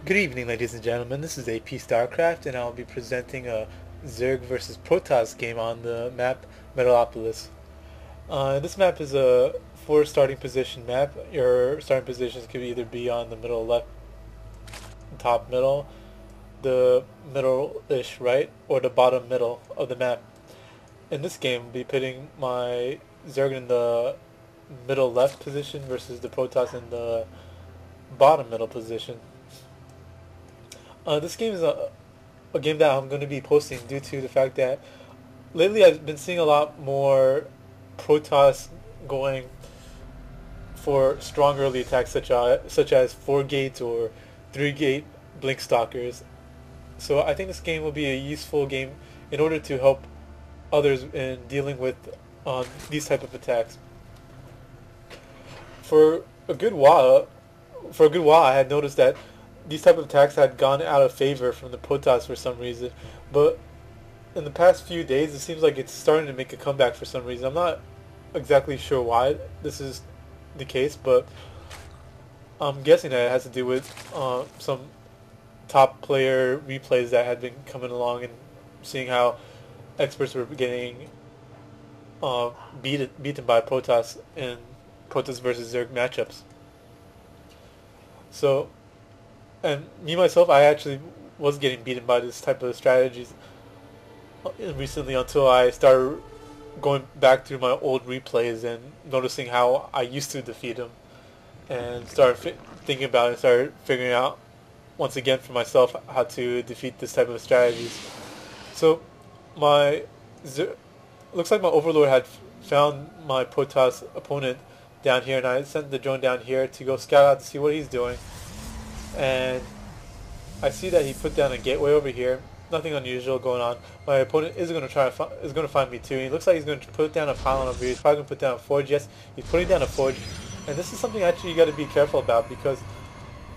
Good evening, ladies and gentlemen. This is AP StarCraft, and I'll be presenting a Zerg vs Protoss game on the map Metalopolis. This map is a four starting position map. Your starting positions could either be on the middle left, top middle, the middle-ish right, or the bottom middle of the map. In this game, I'll be pitting my Zerg in the middle left position versus the Protoss in the bottom middle position. This game is a game that I'm going to be posting due to the fact that lately I've been seeing a lot more Protoss going for strong early attacks such as 4 gate or 3 gate blink stalkers. So I think this game will be a useful game in order to help others in dealing with these type of attacks. For a good while, I had noticed that these type of attacks had gone out of favor from the Protoss for some reason, but in the past few days, it seems like it's starting to make a comeback for some reason. I'm not exactly sure why this is the case, but I'm guessing that it has to do with some top player replays that had been coming along and seeing how experts were getting beaten by Protoss in Protoss versus Zerg matchups. So, and me myself, I actually was getting beaten by this type of strategies recently until I started going back through my old replays and noticing how I used to defeat him, and started thinking about it and started figuring out once again for myself how to defeat this type of strategies. So my looks like my overlord had found my Protoss opponent down here, and I sent the drone down here to go scout out to see what he's doing. And I see that he put down a gateway over here. Nothing unusual going on. My opponent is going to find me too. He looks like he's going to put down a pylon over here. He's probably going to put down a forge. Yes, he's putting down a forge, and this is something actually you got to be careful about, because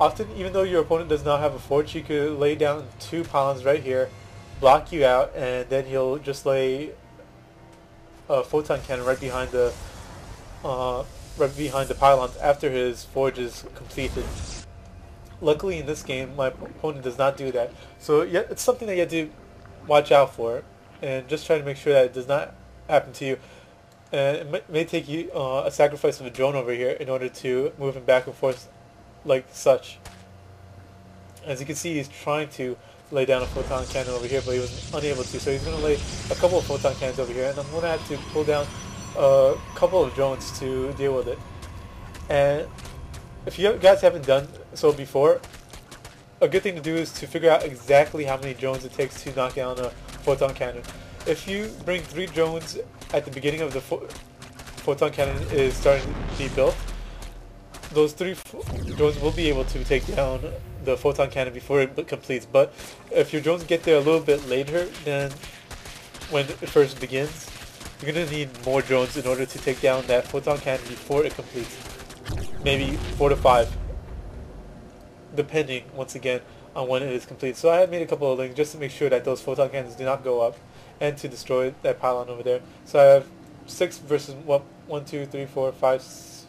often, even though your opponent does not have a forge, he could lay down 2 pylons right here, block you out, and then he'll just lay a photon cannon right behind the pylons after his forge is completed. Luckily, in this game, my opponent does not do that. So yeah, it's something that you have to watch out for, and just try to make sure that it does not happen to you. And it may take you a sacrifice of a drone over here in order to move him back and forth like such. As you can see, he's trying to lay down a photon cannon over here, but he was unable to. So he's going to lay a couple of photon cannons over here, and I'm going to have to pull down a couple of drones to deal with it. And if you guys haven't done so before, a good thing to do is to figure out exactly how many drones it takes to knock down a photon cannon. If you bring 3 drones at the beginning of the photon cannon is starting to be built, those 3 drones will be able to take down the photon cannon before it completes. But if your drones get there a little bit later than when it first begins, you're going to need more drones in order to take down that photon cannon before it completes. Maybe 4 to 5, depending, once again, on when it is complete. So I have made a couple of links just to make sure that those photon cannons do not go up, and to destroy that pylon over there. So I have 6 versus 1, 2, 3, 4, 5,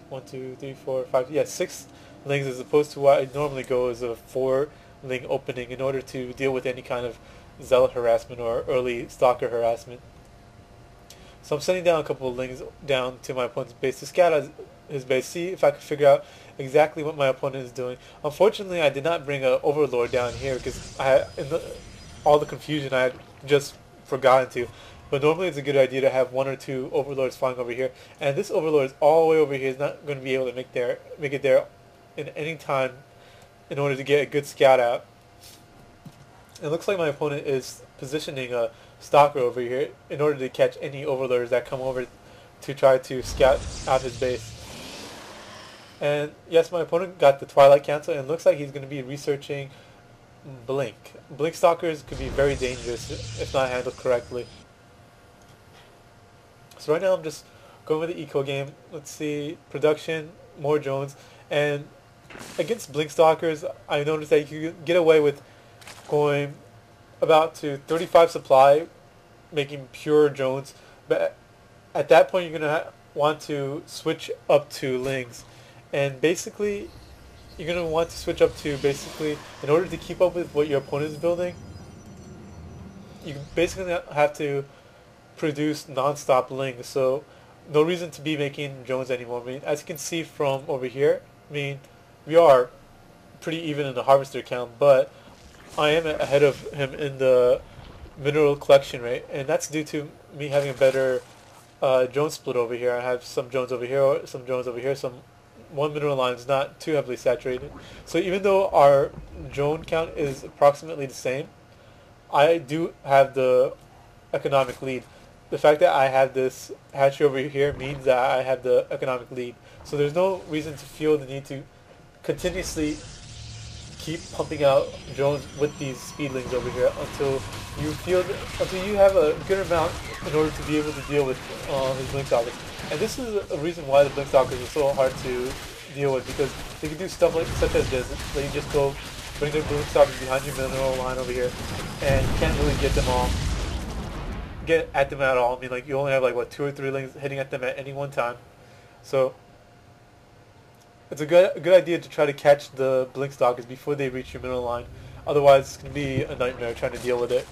1, 2, 3, 4, 5. Yeah, 6 links, as opposed to what I normally go as a 4-link opening in order to deal with any kind of zealot harassment or early stalker harassment. So I'm sending down a couple of links down to my opponent's base to scout out his base, see if I can figure out exactly what my opponent is doing. Unfortunately, I did not bring an overlord down here because all the confusion I had just forgotten to. But normally it's a good idea to have 1 or 2 overlords flying over here, and this overlord is all the way over here. Is not going to be able to make it there in any time in order to get a good scout out. It looks like my opponent is positioning a stalker over here in order to catch any overlords that come over to try to scout out his base. And yes, my opponent got the Twilight Cancel, and it looks like he's going to be researching Blink. Blink stalkers could be very dangerous if not handled correctly. So right now I'm just going with the eco game. Let's see, production, more drones, and against Blink stalkers, I noticed that you can get away with going about to 35 supply, making pure drones, but at that point you're going to want to switch up to lings. And basically, you're going to want to switch up to basically, in order to keep up with what your opponent is building, you basically have to produce non-stop lings. So no reason to be making drones anymore. I mean, as you can see from over here, I mean, we are pretty even in the harvester count, but I am ahead of him in the mineral collection rate, and that's due to me having a better drone split over here. I have some drones over here, some drones over here, one mineral line is not too heavily saturated. So even though our drone count is approximately the same, I do have the economic lead. The fact that I have this hatchery over here means that I have the economic lead. So there's no reason to feel the need to continuously keep pumping out drones with these speedlings over here until you have a good amount in order to be able to deal with his blink stalkers. And this is a reason why the blink stalkers are so hard to deal with, because they can do stuff such as this. They just go bring their blink stalkers behind your mineral line over here, and you can't really get at them at all. I mean, like, you only have like 2 or 3 lings hitting at them at any one time. So it's a good idea to try to catch the blink stalkers before they reach your mineral line. Otherwise, it's going to be a nightmare trying to deal with it.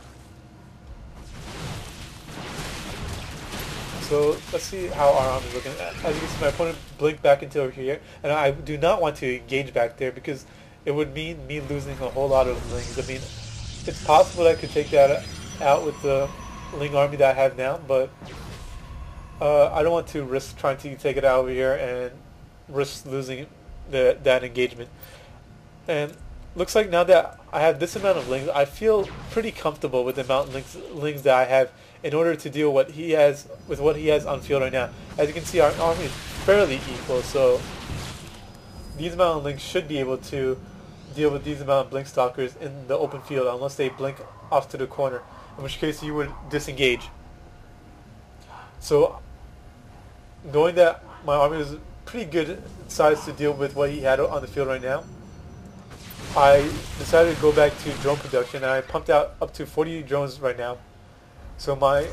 So let's see how our arm is looking. As you can see, my opponent blinked back into over here, and I do not want to engage back there because it would mean me losing a whole lot of lings. I mean, it's possible that I could take that out with the ling army that I have now, but I don't want to risk trying to take it out over here and risk losing that engagement. And looks like now that I have this amount of lings, I feel pretty comfortable with the amount of lings that I have in order to deal with what he has on field right now. As you can see, our army is fairly equal, so these amount of lings should be able to deal with these amount of blink stalkers in the open field, unless they blink off to the corner, in which case you would disengage. So knowing that my army is pretty good size to deal with what he had on the field right now, I decided to go back to drone production, and I pumped out up to 40 drones right now. So my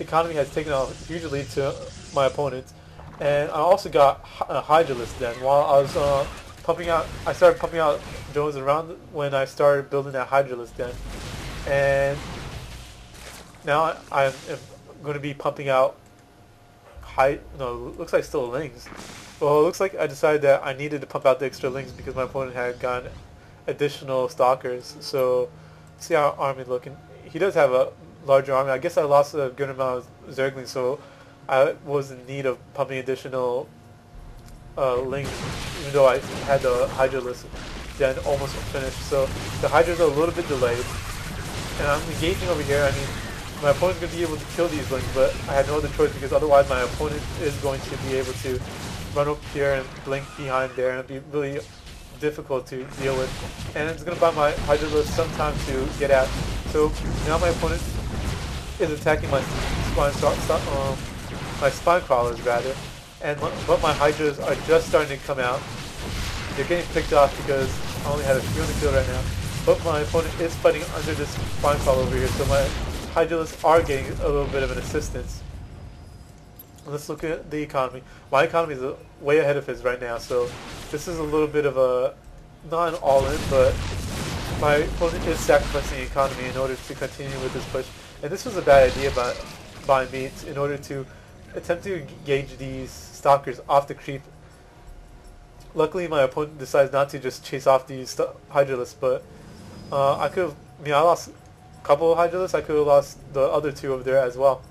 economy has taken a huge lead to my opponents, and I also got a Hydralisk then. While I was I started pumping out drones around when I started building that Hydralisk den, and now I'm going to be pumping out looks like still lings. Well, it looks like I decided that I needed to pump out the extra lings because my opponent had gotten additional stalkers. So see how our army looking. He does have a larger army. I guess I lost a good amount of Zerglings, so I was in need of pumping additional lings, even though I had the Hydralisk then almost finished. So the Hydras are a little bit delayed, and I'm engaging over here. I mean, my opponent's going to be able to kill these lings, but I had no other choice because otherwise my opponent is going to be able to run up here and blink behind there, and it'll be really difficult to deal with. And it's going to buy my Hydralisk some time to get out. So now my opponent is attacking my spine crawlers rather, but my Hydras are just starting to come out. They're getting picked off because I only have a few on the field right now. But my opponent is fighting under this spine crawler over here, so my Hydralisks are getting a little bit of an assistance. Let's look at the economy. My economy is way ahead of his right now, so this is a little bit of a, not an all-in, but my opponent is sacrificing economy in order to continue with this push. And this was a bad idea by me in order to attempt to engage these stalkers off the creep. Luckily, my opponent decides not to just chase off these Hydralisks, but I lost a couple of Hydralisks. I could have lost the other 2 over there as well,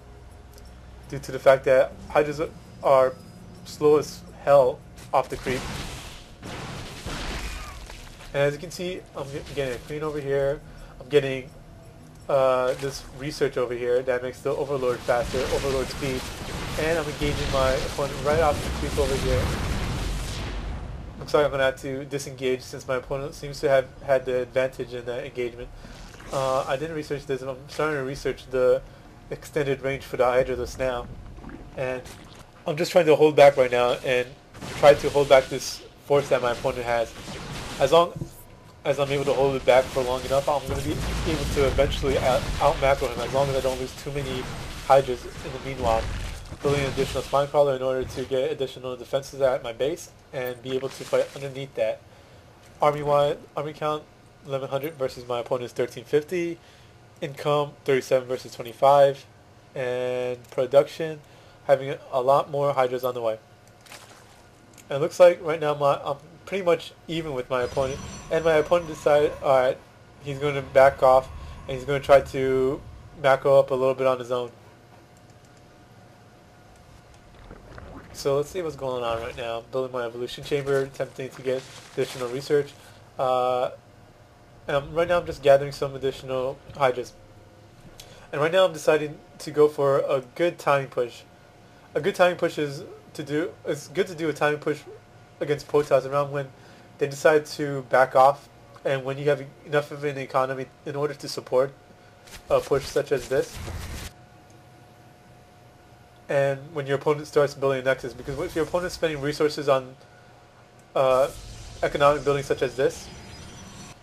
due to the fact that Hydras are slow as hell off the creep. And as you can see, I'm getting a queen over here. I'm getting this research over here that makes the Overlord faster, Overlord speed. And I'm engaging my opponent right off the creep over here. Looks like I'm going to have to disengage since my opponent seems to have had the advantage in that engagement. I didn't research this, and I'm starting to research the extended range for the Hydralisk now. And I'm just trying to hold back right now and try to hold back this force that my opponent has. As long as I'm able to hold it back for long enough, I'm going to be able to eventually out-macro him, as long as I don't lose too many Hydras in the meanwhile. Building an additional spine crawler in order to get additional defenses at my base and be able to fight underneath that. army count 1100 versus my opponent's 1350. Income 37 versus 25, and production having a lot more hydras on the way. And it looks like right now I'm pretty much even with my opponent, and my opponent decided, alright, he's going to back off, and he's going to try to macro up a little bit on his own. So let's see what's going on right now. I'm building my evolution chamber, attempting to get additional research. Right now I'm just gathering some additional hydras. And right now I'm deciding to go for a good timing push. A good timing push is it's good to do a timing push against Protoss around when they decide to back off, and when you have enough of an economy in order to support a push such as this. And when your opponent starts building a nexus, because if your opponent's spending resources on economic building such as this,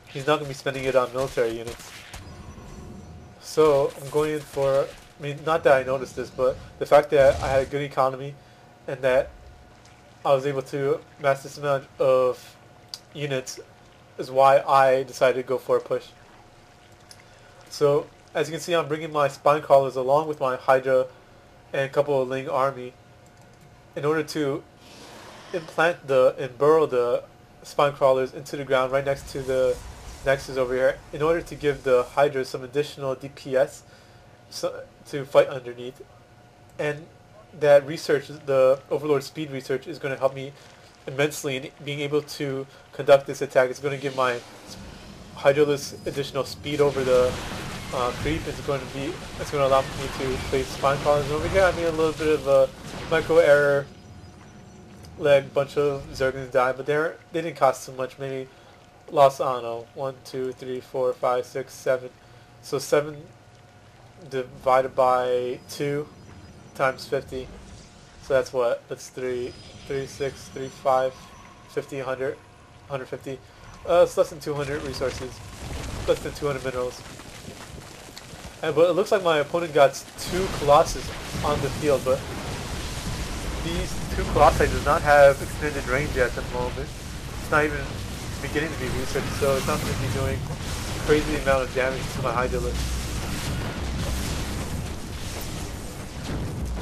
he's not going to be spending it on military units. So I'm going in for, I mean, not that I noticed this, but the fact that I had a good economy and that I was able to mass this amount of units is why I decided to go for a push. So as you can see, I'm bringing my spine crawlers along with my Hydra and a couple of Ling army in order to implant and burrow the spine crawlers into the ground right next to the nexus over here, in order to give the Hydra some additional DPS to fight underneath. And that research, the Overlord speed research, is going to help me immensely in being able to conduct this attack. It's going to give my Hydraless additional speed over the creep. It's going to allow me to place spine crawlers over here. I mean, a little bit of a micro error, let a bunch of Zerglings die, but they didn't cost too much. Maybe lost, I don't know, 1, 2, 3, 4, 5, 6, 7. So 7 divided by 2 times 50. So that's what? That's 3, 6, 3, 5, 50, 100, 150. It's less than 200 resources. Less than 200 minerals. But it looks like my opponent got 2 Colossus on the field, but these 2 Colossi does not have extended range at the moment. It's not even beginning to be researched, so it's not going to be doing a crazy amount of damage to my Hydralist.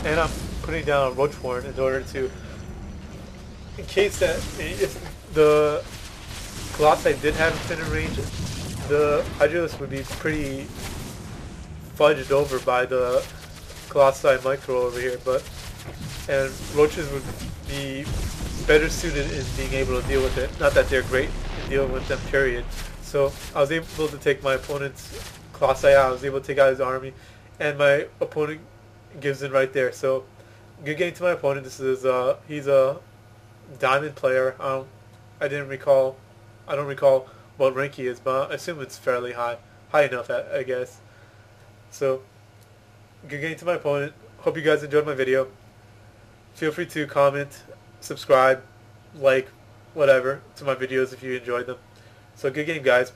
And I'm putting down a Roach Horn in order to, in case that if the Colossi did have extended range, the Hydralist would be pretty fudged over by the Colossi micro over here, and Roaches would be better suited in being able to deal with it. Not that they're great in dealing with them, period. So I was able to take my opponent's Colossi out. I was able to take out his army, and my opponent gives in right there. So good game to my opponent. This is he's a diamond player. I don't recall what rank he is, but I assume it's fairly high enough, I guess. So good game to my opponent. Hope you guys enjoyed my video. Feel free to comment, subscribe, like, whatever to my videos if you enjoyed them. So good game, guys.